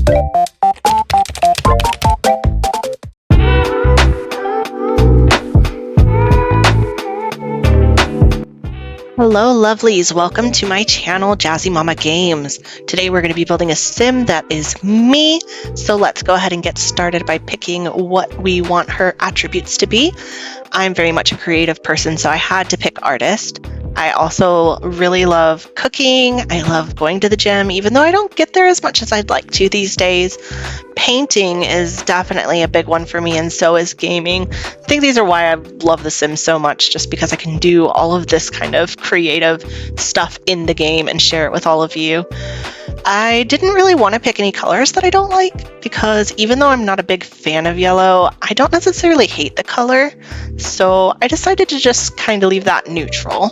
Hello lovelies, welcome to my channel Jazzy Mama Games. Today we're going to be building a sim that is me, so let's go ahead and get started by picking what we want her attributes to be. I'm very much a creative person, so I had to pick artist. I also really love cooking. I love going to the gym, even though I don't get there as much as I'd like to these days. Painting is definitely a big one for me, and so is gaming. I think these are why I love The Sims so much, just because I can do all of this kind of creative stuff in the game and share it with all of you. I didn't really want to pick any colors that I don't like, because even though I'm not a big fan of yellow, I don't necessarily hate the color, so I decided to just kind of leave that neutral.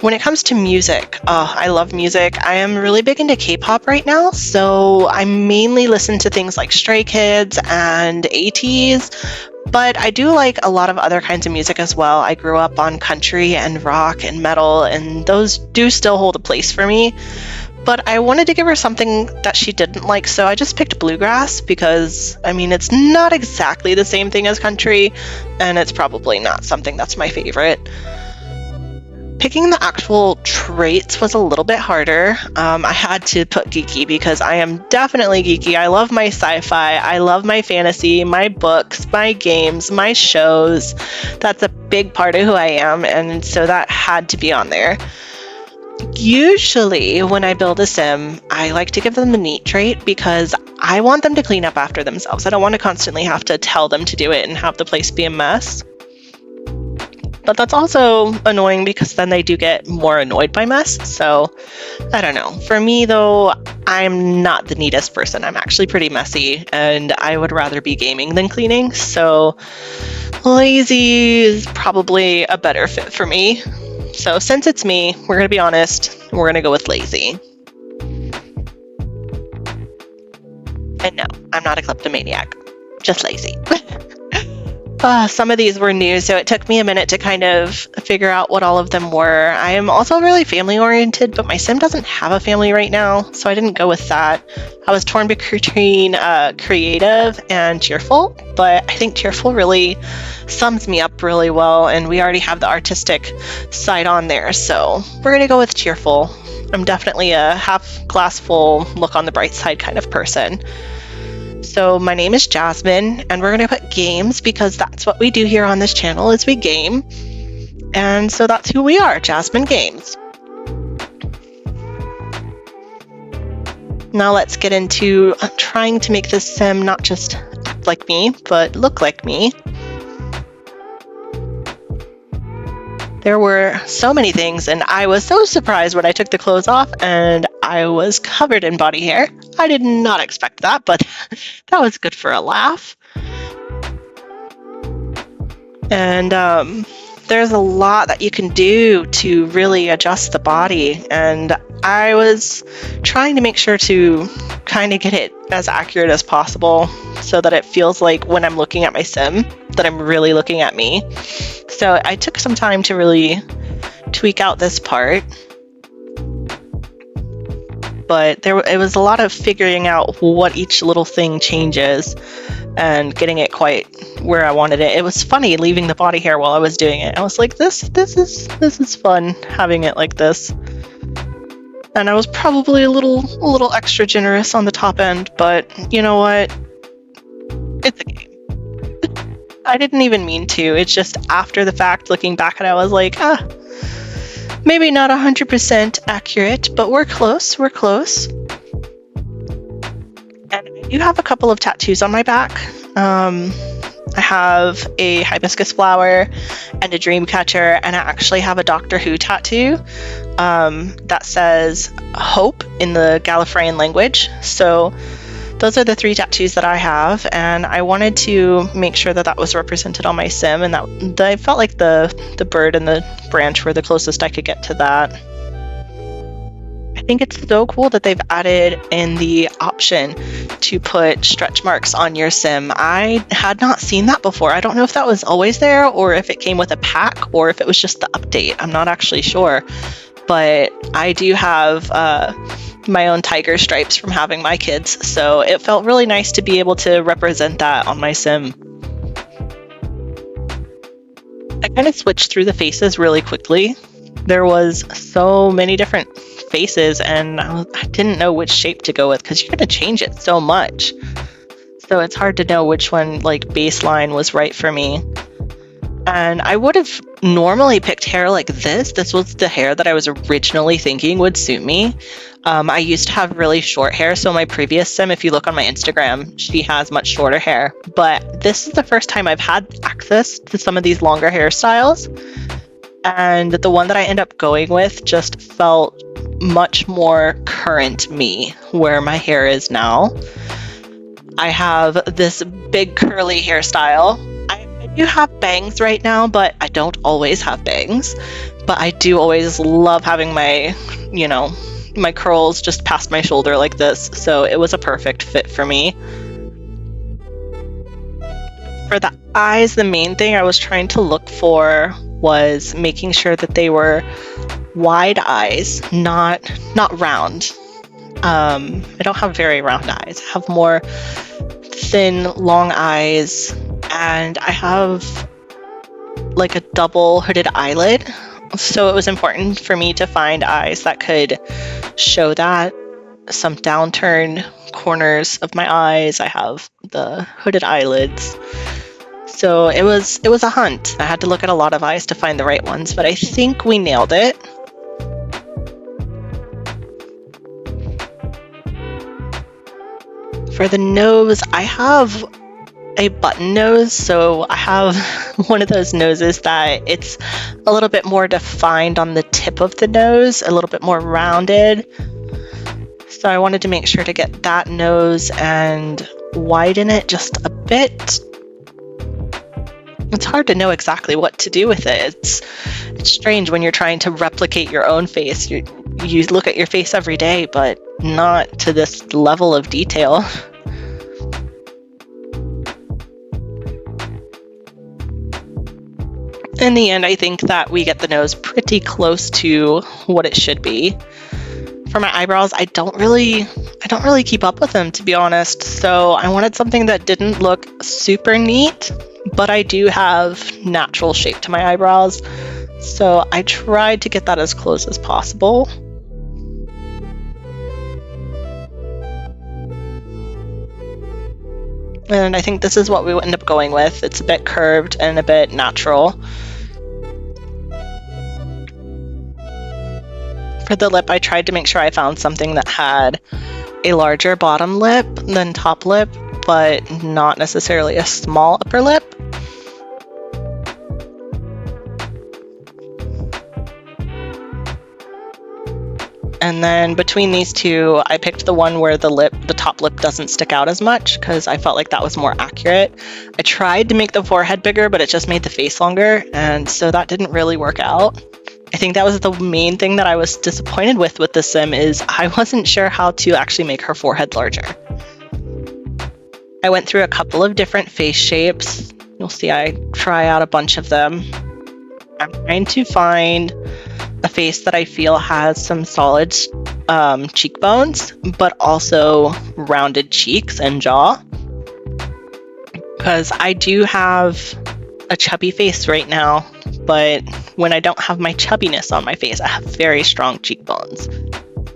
When it comes to music, I love music. I am really big into K-pop right now, so I mainly listen to things like Stray Kids and ATEEZ, but I do like a lot of other kinds of music as well. I grew up on country and rock and metal, and those do still hold a place for me. But I wanted to give her something that she didn't like, so I just picked bluegrass because, I mean, it's not exactly the same thing as country, and it's probably not something that's my favorite. Picking the actual traits was a little bit harder. I had to put geeky because I am definitely geeky. I love my sci-fi, I love my fantasy, my books, my games, my shows. That's a big part of who I am, and so that had to be on there. Usually when I build a sim, I like to give them the neat trait because I want them to clean up after themselves. I don't want to constantly have to tell them to do it and have the place be a mess. But that's also annoying because then they do get more annoyed by mess. So I don't know. For me though, I'm not the neatest person. I'm actually pretty messy and I would rather be gaming than cleaning. So lazy is probably a better fit for me. So since it's me, we're going to be honest, we're going to go with lazy. And no, I'm not a kleptomaniac, just lazy. Some of these were new, so it took me a minute to kind of figure out what all of them were. I am also really family oriented, but my sim doesn't have a family right now, so I didn't go with that. I was torn between creative and cheerful, but I think cheerful really sums me up really well, and we already have the artistic side on there, so we're going to go with cheerful. I'm definitely a half glass full, look on the bright side kind of person. So my name is Jasmine, and we're going to put games because that's what we do here on this channel is we game. And so that's who we are, Jasmine Games. Now let's get into trying to make this sim not just act like me, but look like me. There were so many things, and I was so surprised when I took the clothes off and I was covered in body hair. I did not expect that, but that was good for a laugh. And there's a lot that you can do to really adjust the body, and I was trying to make sure to kind of get it as accurate as possible so that it feels like when I'm looking at my sim that I'm really looking at me. So I took some time to really tweak out this part, but it was a lot of figuring out what each little thing changes and getting it quite where I wanted it. It was funny leaving the body hair while I was doing it. I was like, this is fun having it like this. And I was probably a little extra generous on the top end, but you know what? It's a game. I didn't even mean to. It's just after the fact, looking back at it, I was like, maybe not 100% accurate, but we're close. And I do have a couple of tattoos on my back. I have a hibiscus flower and a dream catcher, and I actually have a Doctor Who tattoo that says hope in the Gallifreyan language. So those are the 3 tattoos that I have, and I wanted to make sure that that was represented on my sim, and that I felt like the bird and the branch were the closest I could get to that. I think it's so cool that they've added in the option to put stretch marks on your sim. I had not seen that before. I don't know if that was always there or if it came with a pack or if it was just the update. I'm not actually sure. but I do have my own tiger stripes from having my kids, so it felt really nice to be able to represent that on my sim. I kind of switched through the faces really quickly. There was so many different faces, and I didn't know which shape to go with because you're going to change it so much. So it's hard to know which one, like, baseline was right for me. And I would have normally picked hair like this. This was the hair that I was originally thinking would suit me. I used to have really short hair, so my previous sim, if you look on my Instagram, she has much shorter hair. But this is the first time I've had access to some of these longer hairstyles. And the one that I end up going with just felt much more current me, where my hair is now. I have this big curly hairstyle. I do have bangs right now, but I don't always have bangs. But I do always love having my, my curls just past my shoulder like this. So it was a perfect fit for me. For the eyes, the main thing I was trying to look for was making sure that they were wide eyes, not round. I don't have very round eyes. I have more thin, long eyes, and I have like a double hooded eyelid. So it was important for me to find eyes that could show that. Some downturn corners of my eyes. I have the hooded eyelids. So it was a hunt. I had to look at a lot of eyes to find the right ones, but I think we nailed it. For the nose, I have a button nose, so I have one of those noses that it's a little bit more defined on the tip of the nose, a little bit more rounded. So I wanted to make sure to get that nose and widen it just a bit. It's hard to know exactly what to do with it. It's strange when you're trying to replicate your own face. You look at your face every day, but not to this level of detail. In the end, I think that we get the nose pretty close to what it should be. For my eyebrows, I don't really keep up with them, to be honest. So I wanted something that didn't look super neat, but I do have natural shape to my eyebrows. So I tried to get that as close as possible. And I think this is what we end up going with. It's a bit curved and a bit natural. For the lip, I tried to make sure I found something that had a larger bottom lip than top lip, but not necessarily a small upper lip. And then between these two, I picked the one where the top lip doesn't stick out as much because I felt like that was more accurate. I tried to make the forehead bigger, but it just made the face longer, and so that didn't really work out. I think that was the main thing that I was disappointed with the sim is I wasn't sure how to actually make her forehead larger. I went through a couple of different face shapes. You'll see I try out a bunch of them. I'm trying to find a face that I feel has some solid cheekbones, but also rounded cheeks and jaw. Because I do have a chubby face right now, but when I don't have my chubbiness on my face, I have very strong cheekbones.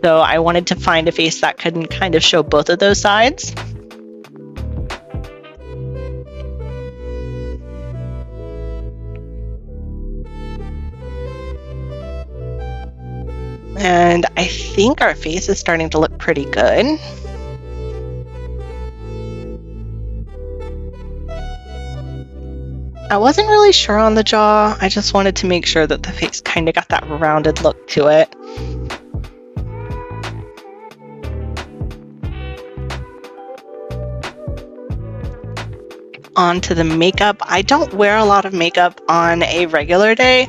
So I wanted to find a face that could kind of show both of those sides. And I think our face is starting to look pretty good. I wasn't really sure on the jaw. I just wanted to make sure that the face kind of got that rounded look to it. On to the makeup. I don't wear a lot of makeup on a regular day,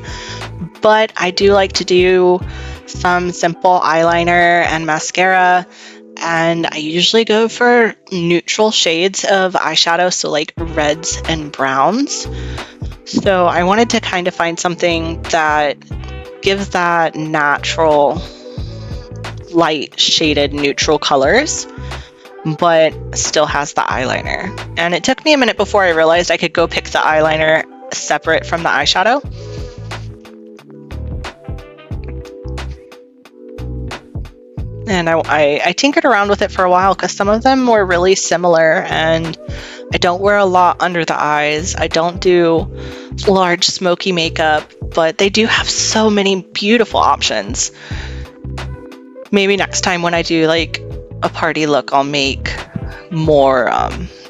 but I do like to do some simple eyeliner and mascara, and I usually go for neutral shades of eyeshadow, so like reds and browns. So I wanted to kind of find something that gives that natural light shaded neutral colors, but still has the eyeliner. And it took me a minute before I realized I could go pick the eyeliner separate from the eyeshadow. And I tinkered around with it for a while because some of them were really similar, and I don't wear a lot under the eyes. I don't do large smoky makeup, but they do have so many beautiful options. Maybe next time when I do like a party look, I'll make more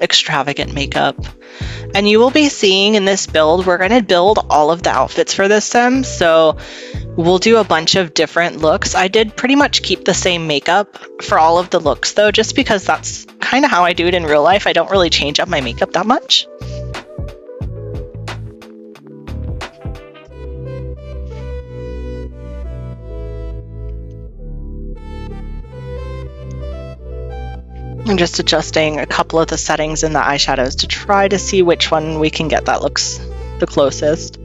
extravagant makeup. And you will be seeing in this build, we're going to build all of the outfits for this sim, so we'll do a bunch of different looks. I did pretty much keep the same makeup for all of the looks though, just because that's kind of how I do it in real life. I don't really change up my makeup that much. I'm just adjusting a couple of the settings in the eyeshadows to try to see which one we can get that looks the closest.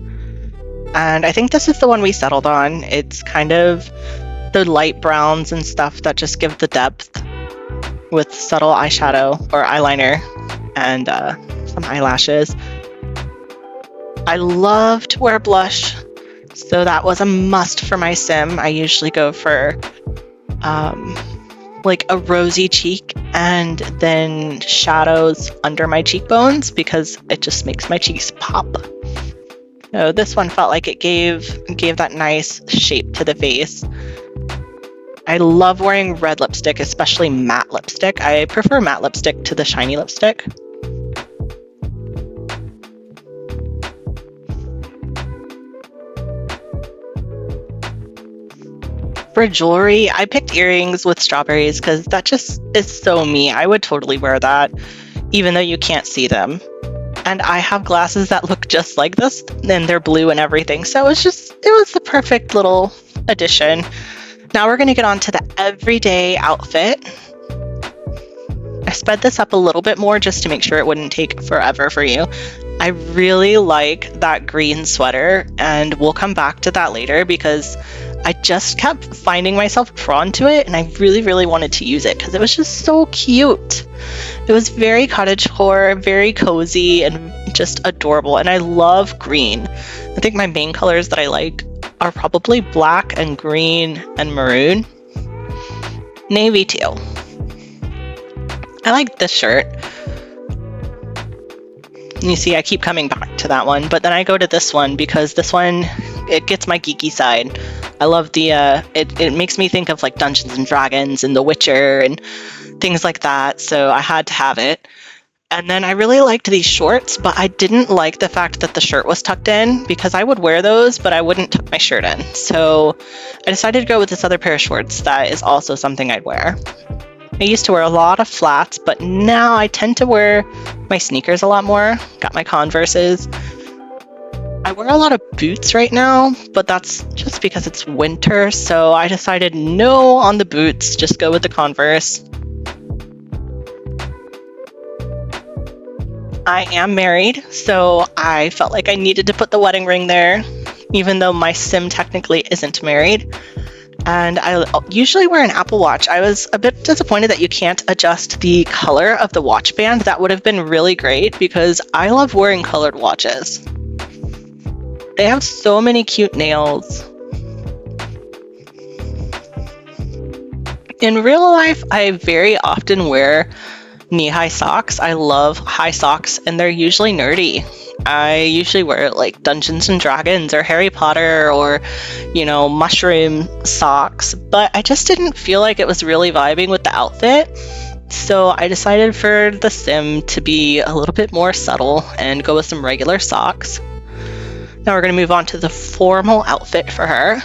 And I think this is the one we settled on. It's kind of the light browns and stuff that just give the depth with subtle eyeshadow or eyeliner and some eyelashes. I love to wear blush, so that was a must for my sim. I usually go for like a rosy cheek and then shadows under my cheekbones because it just makes my cheeks pop. So this one felt like it gave that nice shape to the face. I love wearing red lipstick, especially matte lipstick. I prefer matte lipstick to the shiny lipstick. For jewelry, I picked earrings with strawberries because that just is so me. I would totally wear that, even though you can't see them. And I have glasses that look just like this, and they're blue and everything. So it was the perfect little addition. Now we're going to get on to the everyday outfit. I sped this up a little bit more just to make sure it wouldn't take forever for you. I really like that green sweater, and we'll come back to that later because I just kept finding myself drawn to it, and I really, really wanted to use it because it was just so cute. It was very cottagecore, very cozy, and just adorable, and I love green. I think my main colors that I like are probably black and green and maroon. Navy too. I like this shirt. You see, I keep coming back to that one, but then I go to this one because this one, it gets my geeky side. I love the, it makes me think of like Dungeons and Dragons and The Witcher and things like that, so I had to have it. And then I really liked these shorts, but I didn't like the fact that the shirt was tucked in because I would wear those, but I wouldn't tuck my shirt in. So I decided to go with this other pair of shorts that is also something I'd wear. I used to wear a lot of flats, but now I tend to wear my sneakers a lot more. Got my Converses. I wear a lot of boots right now, but that's just because it's winter, so I decided no on the boots, just go with the Converse. I am married, so I felt like I needed to put the wedding ring there, even though my sim technically isn't married. And I usually wear an Apple Watch. I was a bit disappointed that you can't adjust the color of the watch band. That would have been really great because I love wearing colored watches. They have so many cute nails. In real life, I very often wear knee-high socks. I love high socks, and they're usually nerdy. I usually wear like Dungeons and Dragons or Harry Potter or, mushroom socks, but I just didn't feel like it was really vibing with the outfit. So I decided for the sim to be a little bit more subtle and go with some regular socks. Now we're going to move on to the formal outfit for her.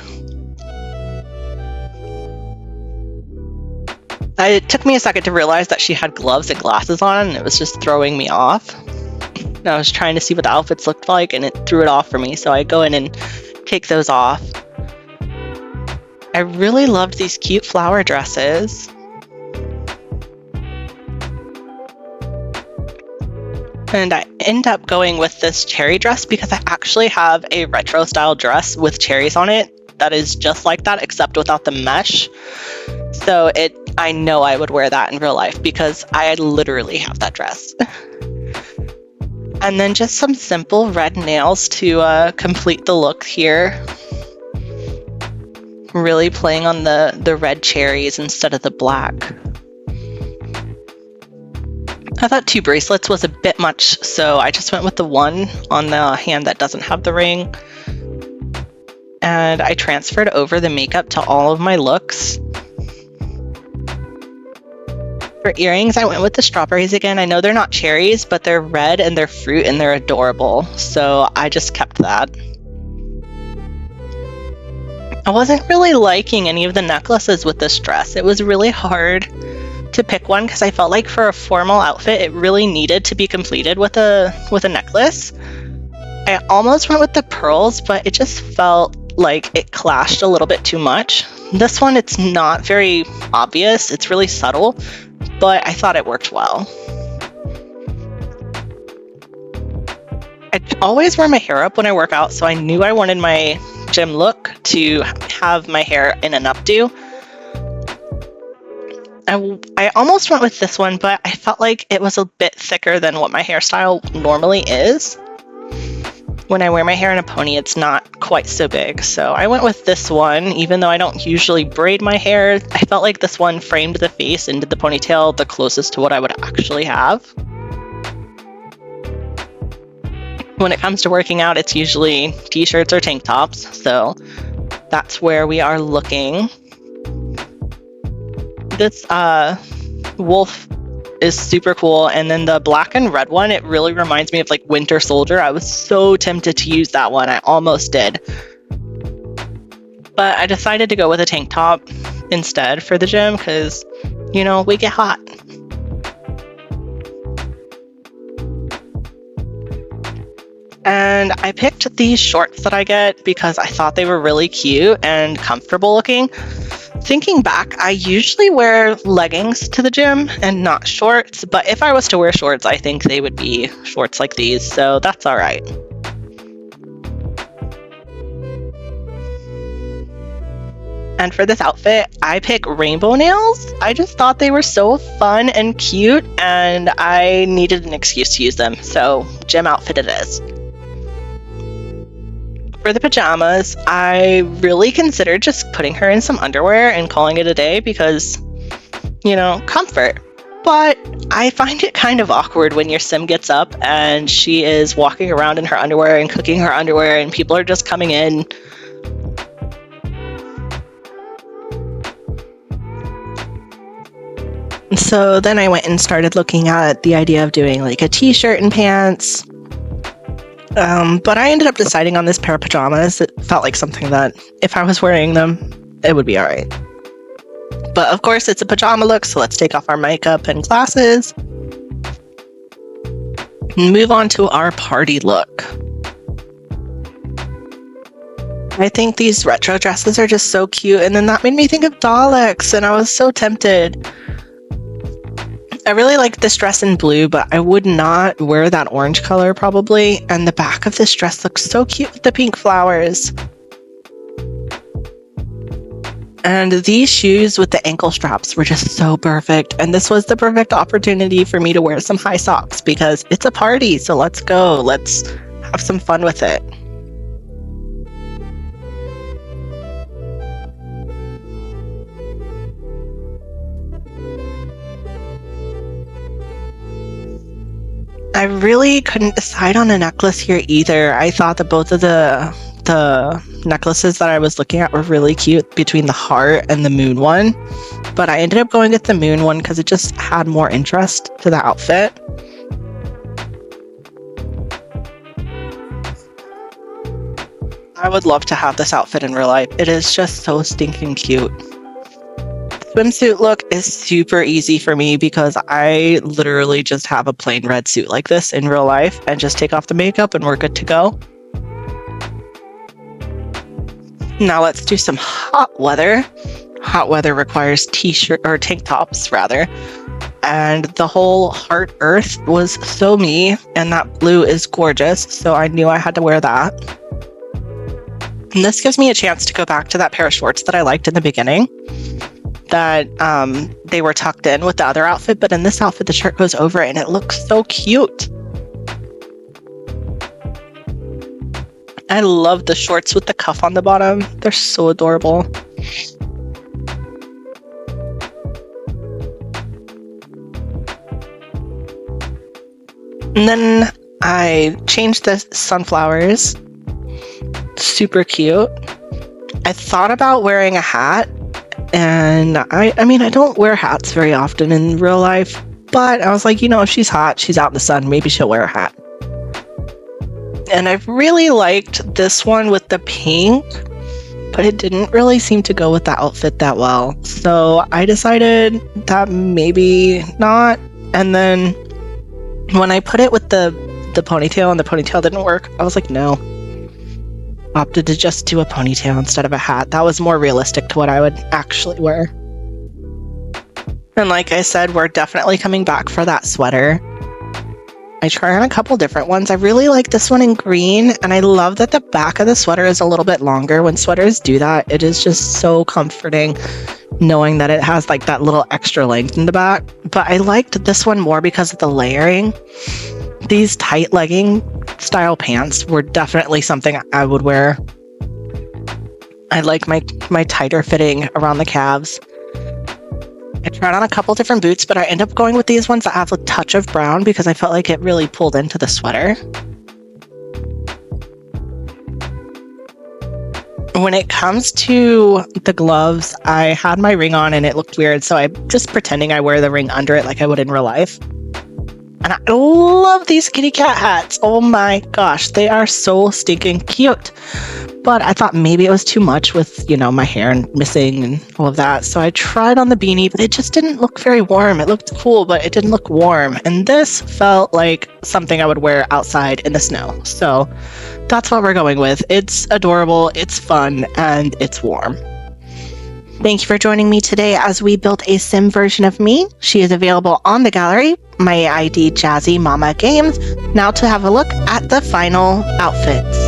It took me a second to realize that she had gloves and glasses on, and it was just throwing me off. I was trying to see what the outfits looked like, and it threw it off for me, so I go in and take those off. I really loved these cute flower dresses. And I end up going with this cherry dress because I actually have a retro style dress with cherries on it that is just like that except without the mesh. So I know I would wear that in real life because I literally have that dress. And then just some simple red nails to complete the look here. Really playing on the red cherries instead of the black. I thought 2 bracelets was a bit much, so I just went with the one on the hand that doesn't have the ring. And I transferred over the makeup to all of my looks. For earrings, I went with the strawberries again. I know they're not cherries, but they're red and they're fruit and they're adorable. So I just kept that. I wasn't really liking any of the necklaces with this dress. It was really hard to pick one because I felt like for a formal outfit, it really needed to be completed with a necklace. I almost went with the pearls, but it just felt like it clashed a little bit too much. This one, it's not very obvious. It's really subtle, but I thought it worked well. I always wear my hair up when I work out, so I knew I wanted my gym look to have my hair in an updo. I almost went with this one, but I felt like it was a bit thicker than what my hairstyle normally is. When I wear my hair in a pony, it's not quite so big. So I went with this one, even though I don't usually braid my hair. I felt like this one framed the face and did the ponytail the closest to what I would actually have. When it comes to working out, it's usually t-shirts or tank tops. So that's where we are looking. This wolf is super cool, and then the black and red one, it really reminds me of like Winter Soldier. I was so tempted to use that one. I almost did, but I decided to go with a tank top instead for the gym because, you know, we get hot. And I picked these shorts that I get because I thought they were really cute and comfortable looking. Thinking back, I usually wear leggings to the gym and not shorts, but if I was to wear shorts, I think they would be shorts like these, so that's all right. And for this outfit, I pick rainbow nails. I just thought they were so fun and cute, and I needed an excuse to use them, so gym outfit it is. For the pajamas, I really considered just putting her in some underwear and calling it a day because, you know, comfort. But I find it kind of awkward when your sim gets up and she is walking around in her underwear and cooking her underwear and people are just coming in. So then I went and started looking at the idea of doing like a t-shirt and pants. But I ended up deciding on this pair of pajamas. It felt like something that if I was wearing them, it would be all right. But of course, it's a pajama look, so let's take off our makeup and glasses and move on to our party look. I think these retro dresses are just so cute, and then that made me think of Daleks, and I was so tempted. I really like this dress in blue, but I would not wear that orange color probably. And the back of this dress looks so cute with the pink flowers. And these shoes with the ankle straps were just so perfect. And this was the perfect opportunity for me to wear some high socks because it's a party. So let's go. Let's have some fun with it. I really couldn't decide on a necklace here either. I thought that both of the necklaces that I was looking at were really cute between the heart and the moon one, but I ended up going with the moon one because it just had more interest to the outfit. I would love to have this outfit in real life. It is just so stinking cute. Swimsuit look is super easy for me because I literally just have a plain red suit like this in real life and just take off the makeup and we're good to go. Now let's do some hot weather. Hot weather requires t-shirt or tank tops rather. And the whole heart earth was so me, and that blue is gorgeous, so I knew I had to wear that. And this gives me a chance to go back to that pair of shorts that I liked in the beginning, that they were tucked in with the other outfit, but in this outfit, the shirt goes over it and it looks so cute. I love the shorts with the cuff on the bottom. They're so adorable. And then I changed the sunflowers. Super cute. I thought about wearing a hat, and I mean, I don't wear hats very often in real life, but I was like, you know, if she's hot, she's out in the sun, maybe she'll wear a hat. And I really liked this one with the pink, but it didn't really seem to go with the outfit that well. So I decided that maybe not. And then when I put it with the ponytail and the ponytail didn't work, I was like, no. Opted to just do a ponytail instead of a hat. That was more realistic to what I would actually wear. And like I said, we're definitely coming back for that sweater. I tried on a couple different ones. I really like this one in green, and I love that the back of the sweater is a little bit longer. When sweaters do that, it is just so comforting knowing that it has like that little extra length in the back. But I liked this one more because of the layering. These tight legging style pants were definitely something I would wear. I like my tighter fitting around the calves. I tried on a couple different boots, but I ended up going with these ones that have a touch of brown because I felt like it really pulled into the sweater. When it comes to the gloves, I had my ring on and it looked weird, so I'm just pretending I wear the ring under it like I would in real life. And I love these kitty cat hats. Oh my gosh, they are so stinking cute. But I thought maybe it was too much with, you know, my hair missing and all of that. So I tried on the beanie, but it just didn't look very warm. It looked cool, but it didn't look warm. And this felt like something I would wear outside in the snow. So that's what we're going with. It's adorable, it's fun, and it's warm. Thank you for joining me today as we built a sim version of me. She is available on the gallery, my ID Jazzy Mama Games. Now to have a look at the final outfits.